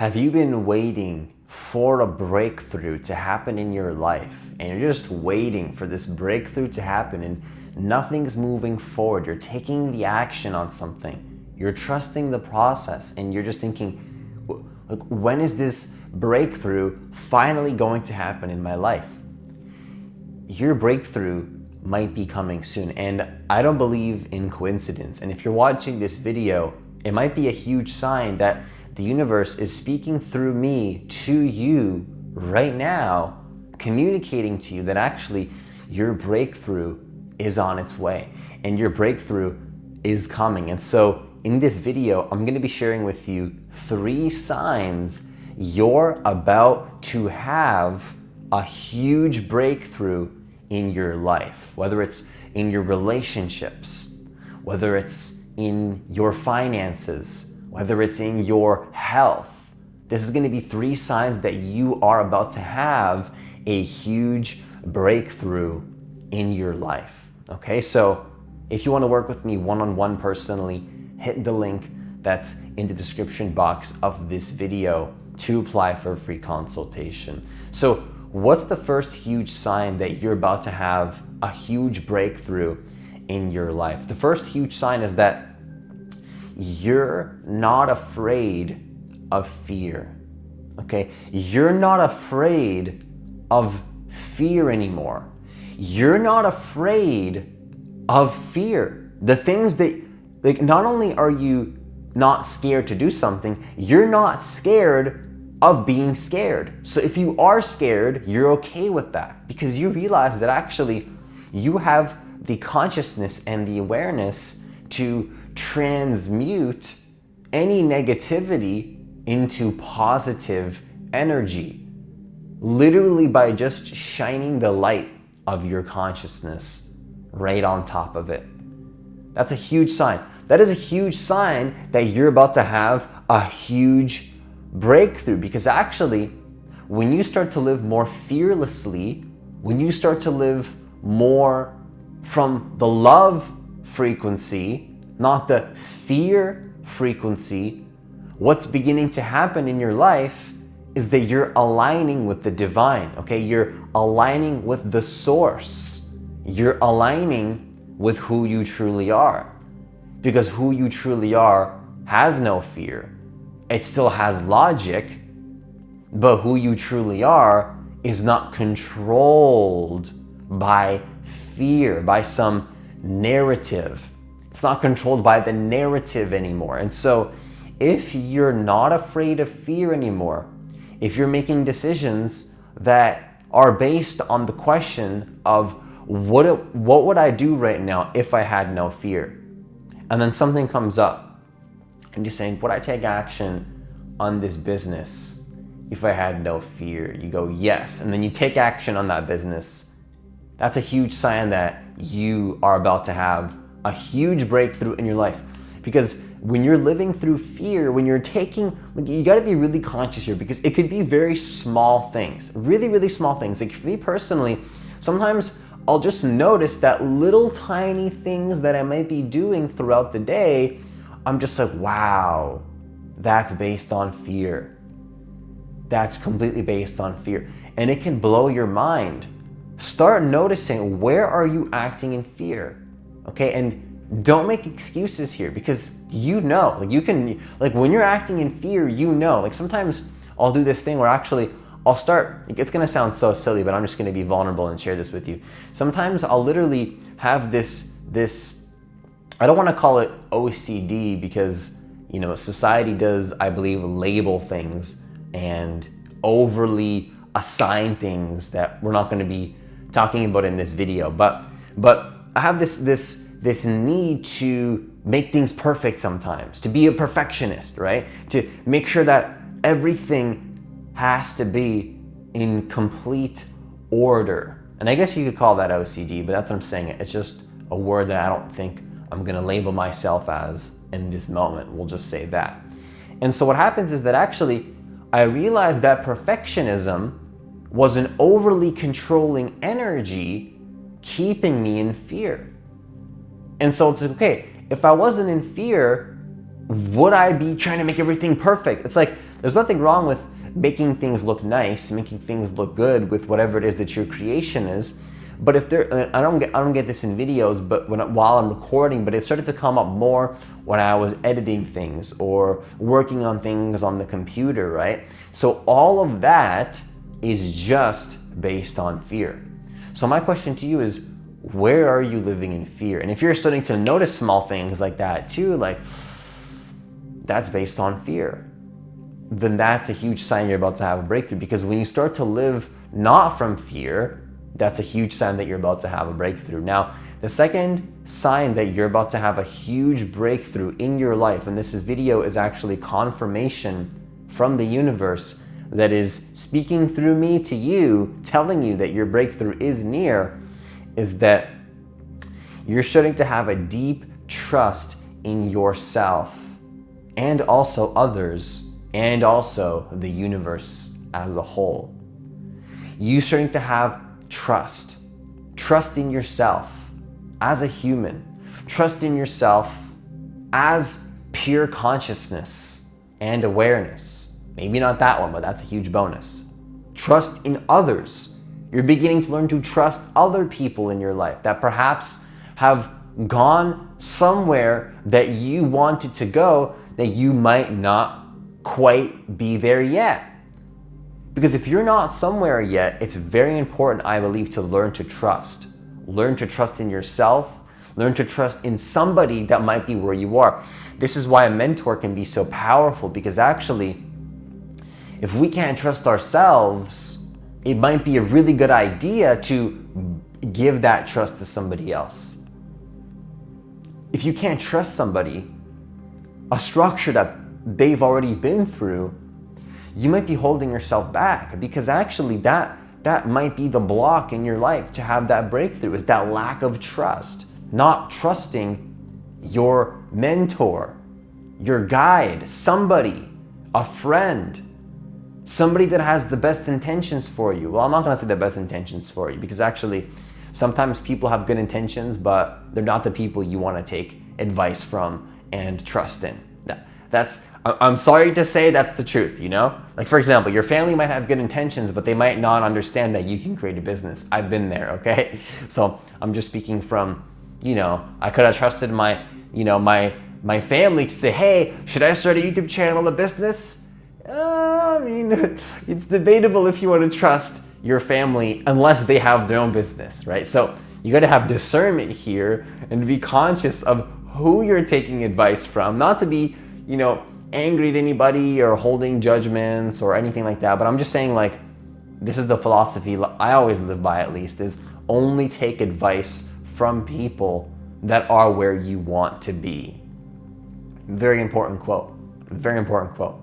Have you been waiting for a breakthrough to happen in your life, and you're just waiting for this breakthrough to happen and nothing's moving forward? You're taking the action on something. You're trusting the process and you're just thinking, like, when is this breakthrough finally going to happen in my life? Your breakthrough might be coming soon, and I don't believe in coincidence. And if you're watching this video, it might be a huge sign that the universe is speaking through me to you right now, communicating to you that actually your breakthrough is on its way and your breakthrough is coming. And so in this video, I'm going to be sharing with you 3 signs you're about to have a huge breakthrough in your life, whether it's in your relationships, whether it's in your finances, whether it's in your health. This is going to be 3 signs that you are about to have a huge breakthrough in your life. Okay, so if you want to work with me one-on-one personally, hit the link that's in the description box of this video to apply for a free consultation. So what's the first huge sign that you're about to have a huge breakthrough in your life? The first huge sign is that you're not afraid of fear. Okay? You're not afraid of fear anymore. You're not afraid of fear. The things that, like, not only are you not scared to do something, you're not scared of being scared. So if you are scared, you're okay with that because you realize that actually you have the consciousness and the awareness to transmute any negativity into positive energy, literally by just shining the light of your consciousness right on top of it. That's a huge sign. That is a huge sign that you're about to have a huge breakthrough, because actually when you start to live more fearlessly, when you start to live more from the love frequency, not the fear frequency, what's beginning to happen in your life is that you're aligning with the divine, okay? You're aligning with the source. You're aligning with who you truly are, because who you truly are has no fear. It still has logic, but who you truly are is not controlled by fear, by some narrative. It's not controlled by the narrative anymore. And so if you're not afraid of fear anymore, if you're making decisions that are based on the question of what would I do right now if I had no fear? And then something comes up and you're saying, would I take action on this business if I had no fear? You go, yes. And then you take action on that business. That's a huge sign that you are about to have a huge breakthrough in your life. Because when you're living through fear, when you're taking, you got to be really conscious here, because it could be very small things, really, really small things. Like for me personally, sometimes I'll just notice that little tiny things that I might be doing throughout the day, I'm just like, wow, that's based on fear. That's completely based on fear. And it can blow your mind. Start noticing, where are you acting in fear? Okay, and don't make excuses here, because you know, like you can, like when you're acting in fear, you know, like sometimes I'll do this thing where actually I'll start, it's gonna sound so silly, but I'm just gonna be vulnerable and share this with you. Sometimes I'll literally have this, I don't wanna call it OCD, because, you know, society does, I believe, label things and overly assign things that we're not gonna be talking about in this video. But I have this need to make things perfect sometimes, to be a perfectionist, right? To make sure that everything has to be in complete order. And I guess you could call that OCD, but that's what I'm saying. It's just a word that I don't think I'm gonna label myself as in this moment. We'll just say that. And so what happens is that actually I realized that perfectionism was an overly controlling energy keeping me in fear. And so it's okay, if I wasn't in fear, would I be trying to make everything perfect? It's like There's nothing wrong with making things look nice, making things look good with whatever it is that your creation is. But if I don't get this in videos, but while I'm recording, but it started to come up more when I was editing things or working on things on the computer, right? So all of that is just based on fear. So my question to you is, where are you living in fear? And if you're starting to notice small things like that too, like that's based on fear, then that's a huge sign you're about to have a breakthrough. Because when you start to live not from fear, that's a huge sign that you're about to have a breakthrough. Now, the second sign that you're about to have a huge breakthrough in your life, and this video is actually confirmation from the universe that is speaking through me to you, telling you that your breakthrough is near, is that you're starting to have a deep trust in yourself and also others and also the universe as a whole. You're starting to have trust in yourself as a human, trust in yourself as pure consciousness and awareness. Maybe not that one, but that's a huge bonus. Trust in others. You're beginning to learn to trust other people in your life that perhaps have gone somewhere that you wanted to go, that you might not quite be there yet. Because if you're not somewhere yet, it's very important, I believe, to learn to trust. Learn to trust in yourself. Learn to trust in somebody that might be where you are. This is why a mentor can be so powerful, because actually, if we can't trust ourselves, it might be a really good idea to give that trust to somebody else. If you can't trust somebody, a structure that they've already been through, you might be holding yourself back, because actually that might be the block in your life to have that breakthrough, is that lack of trust. Not trusting your mentor, your guide, somebody, a friend, somebody that has the best intentions for you. Well, I'm not going to say the best intentions for you, because actually sometimes people have good intentions, but they're not the people you want to take advice from and trust in. I'm sorry to say that's the truth, you know? Like, for example, your family might have good intentions, but they might not understand that you can create a business. I've been there, okay? So I'm just speaking from, I could have trusted my family to say, hey, should I start a YouTube channel, a business? I mean, it's debatable if you want to trust your family unless they have their own business, right? So you got to have discernment here and be conscious of who you're taking advice from, not to be, angry at anybody or holding judgments or anything like that. But I'm just saying, like, this is the philosophy I always live by, at least, is only take advice from people that are where you want to be. Very important quote. Very important quote.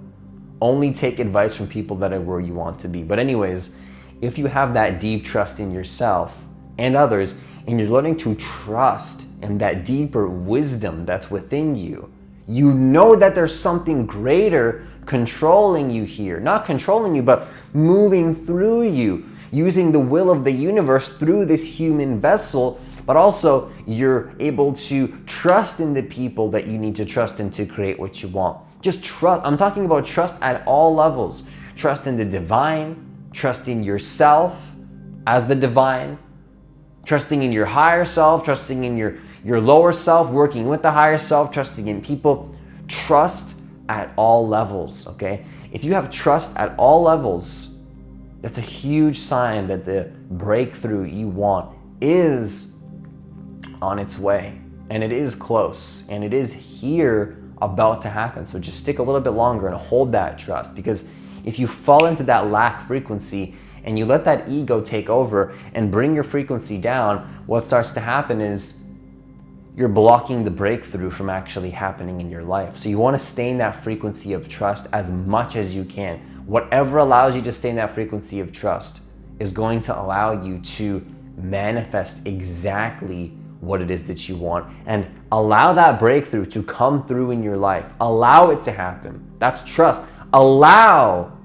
Only take advice from people that are where you want to be. But anyways, if you have that deep trust in yourself and others, and you're learning to trust in that deeper wisdom that's within you, you know that there's something greater controlling you here. Not controlling you, but moving through you, using the will of the universe through this human vessel. But also, you're able to trust in the people that you need to trust in to create what you want. Just trust. I'm talking about trust at all levels. Trust in the divine, trust in yourself as the divine, trusting in your higher self, trusting in your lower self, working with the higher self, trusting in people. Trust at all levels, okay? If you have trust at all levels, that's a huge sign that the breakthrough you want is on its way, and it is close, and it is here, about to happen. So just stick a little bit longer and hold that trust, because if you fall into that lack frequency and you let that ego take over and bring your frequency down, what starts to happen is you're blocking the breakthrough from actually happening in your life. So you want to stay in that frequency of trust as much as you can. Whatever allows you to stay in that frequency of trust is going to allow you to manifest exactly what it is that you want, and allow that breakthrough to come through in your life. Allow it to happen. That's trust. Allow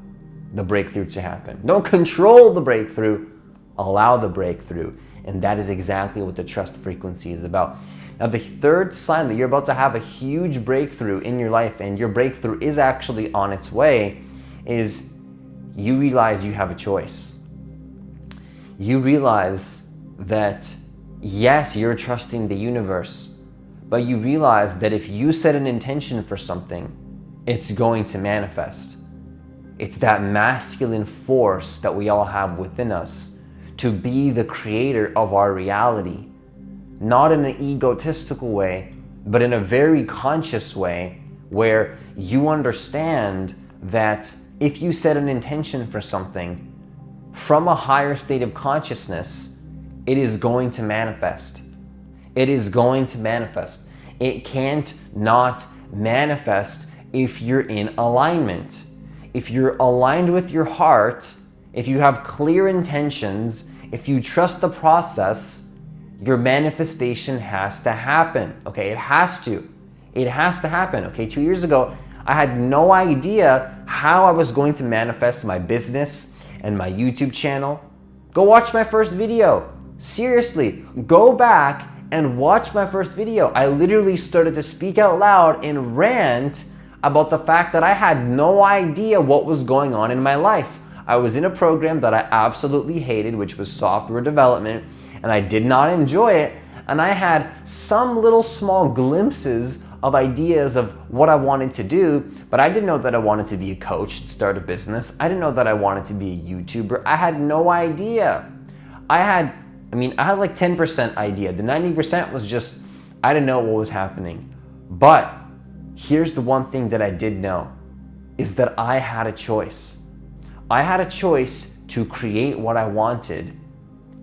the breakthrough to happen. Don't control the breakthrough. Allow the breakthrough. And that is exactly what the trust frequency is about. Now, the third sign that you're about to have a huge breakthrough in your life, and your breakthrough is actually on its way, is you realize you have a choice. You realize that, yes, you're trusting the universe, but you realize that if you set an intention for something, it's going to manifest. It's that masculine force that we all have within us to be the creator of our reality, not in an egotistical way, but in a very conscious way where you understand that if you set an intention for something from a higher state of consciousness, it is going to manifest. It is going to manifest. It can't not manifest if you're in alignment. If you're aligned with your heart, if you have clear intentions, if you trust the process, your manifestation has to happen. Okay, it has to. It has to happen. Okay, 2 years ago, I had no idea how I was going to manifest my business and my YouTube channel. Go watch my first video. Seriously, go back and watch my first video. I literally started to speak out loud and rant about the fact that I had no idea what was going on in my life. I was in a program that I absolutely hated, which was software development, and I did not enjoy it. And I had some little small glimpses of ideas of what I wanted to do, but I didn't know that I wanted to be a coach and start a business. I didn't know that I wanted to be a YouTuber. I had no idea. I had like 10% idea. The 90% was just, I didn't know what was happening. But here's the one thing that I did know, is that I had a choice. I had a choice to create what I wanted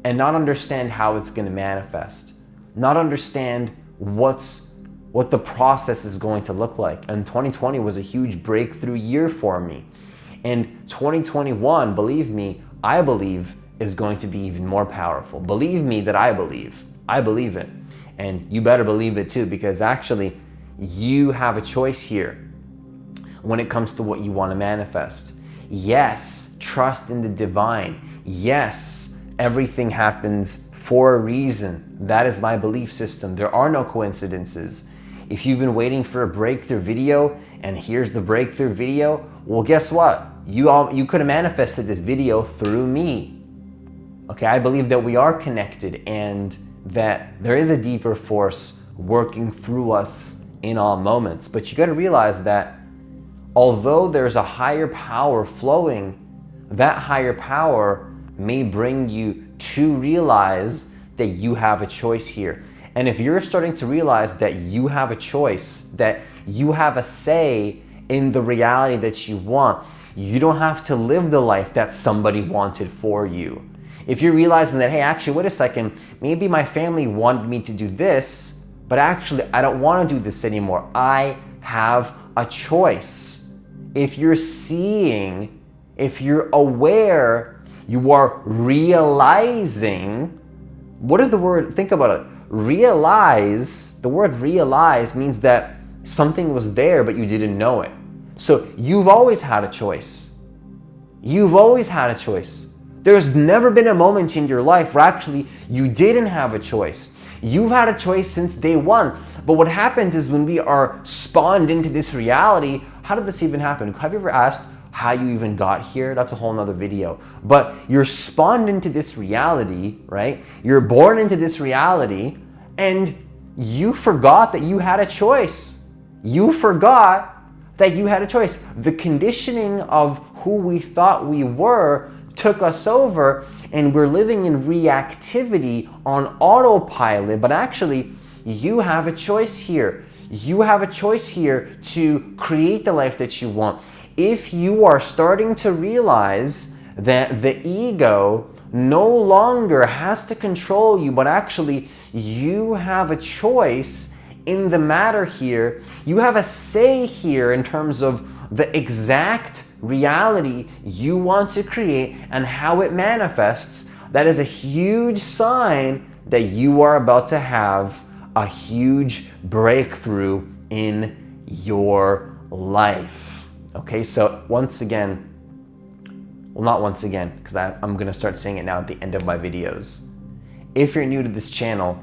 and not understand how it's going to manifest, not understand what the process is going to look like. And 2020 was a huge breakthrough year for me. And 2021, believe me, I believe is going to be even more powerful. Believe me that I believe it. And you better believe it too, because actually you have a choice here when it comes to what you want to manifest. Yes, trust in the divine. Yes, everything happens for a reason. That is my belief system. There are no coincidences. If you've been waiting for a breakthrough video and here's the breakthrough video, well, guess what? You could have manifested this video through me. Okay, I believe that we are connected and that there is a deeper force working through us in all moments. But you got to realize that although there's a higher power flowing, that higher power may bring you to realize that you have a choice here. And if you're starting to realize that you have a choice, that you have a say in the reality that you want, you don't have to live the life that somebody wanted for you. If you're realizing that, hey, actually, wait a second, maybe my family wanted me to do this, but actually I don't want to do this anymore. I have a choice. If you're seeing, if you're aware, you are realizing. What is the word? Think about it. Realize, the word realize means that something was there, but you didn't know it. So you've always had a choice. You've always had a choice. There's never been a moment in your life where actually you didn't have a choice. You've had a choice since day one. But what happens is when we are spawned into this reality, how did this even happen? Have you ever asked how you even got here? That's a whole nother video. But you're spawned into this reality, right? You're born into this reality and you forgot that you had a choice. You forgot that you had a choice. The conditioning of who we thought we were took us over and we're living in reactivity on autopilot, but actually you have a choice here. You have a choice here to create the life that you want. If you are starting to realize that the ego no longer has to control you, but actually you have a choice in the matter here, you have a say here in terms of the exact reality you want to create and how it manifests, that is a huge sign that you are about to have a huge breakthrough in your life. Okay, so once again, well, not once again, because I'm going to start saying it now at the end of my videos. If you're new to this channel,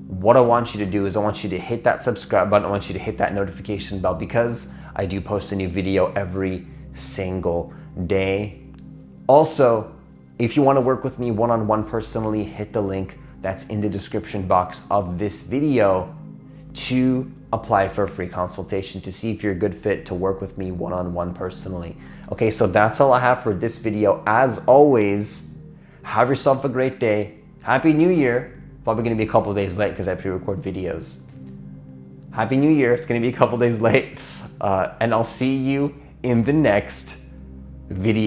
what I want you to do is I want you to hit that subscribe button. I want you to hit that notification bell because I do post a new video every single day. Also, if you want to work with me one-on-one personally, hit the link that's in the description box of this video to apply for a free consultation to see if you're a good fit to work with me one-on-one personally. Okay, so that's all I have for this video. As always, have yourself a great day. Happy New Year. Probably gonna be a couple days late because I pre-record videos. Happy New Year. It's gonna be a couple days late. And I'll see you in the next video.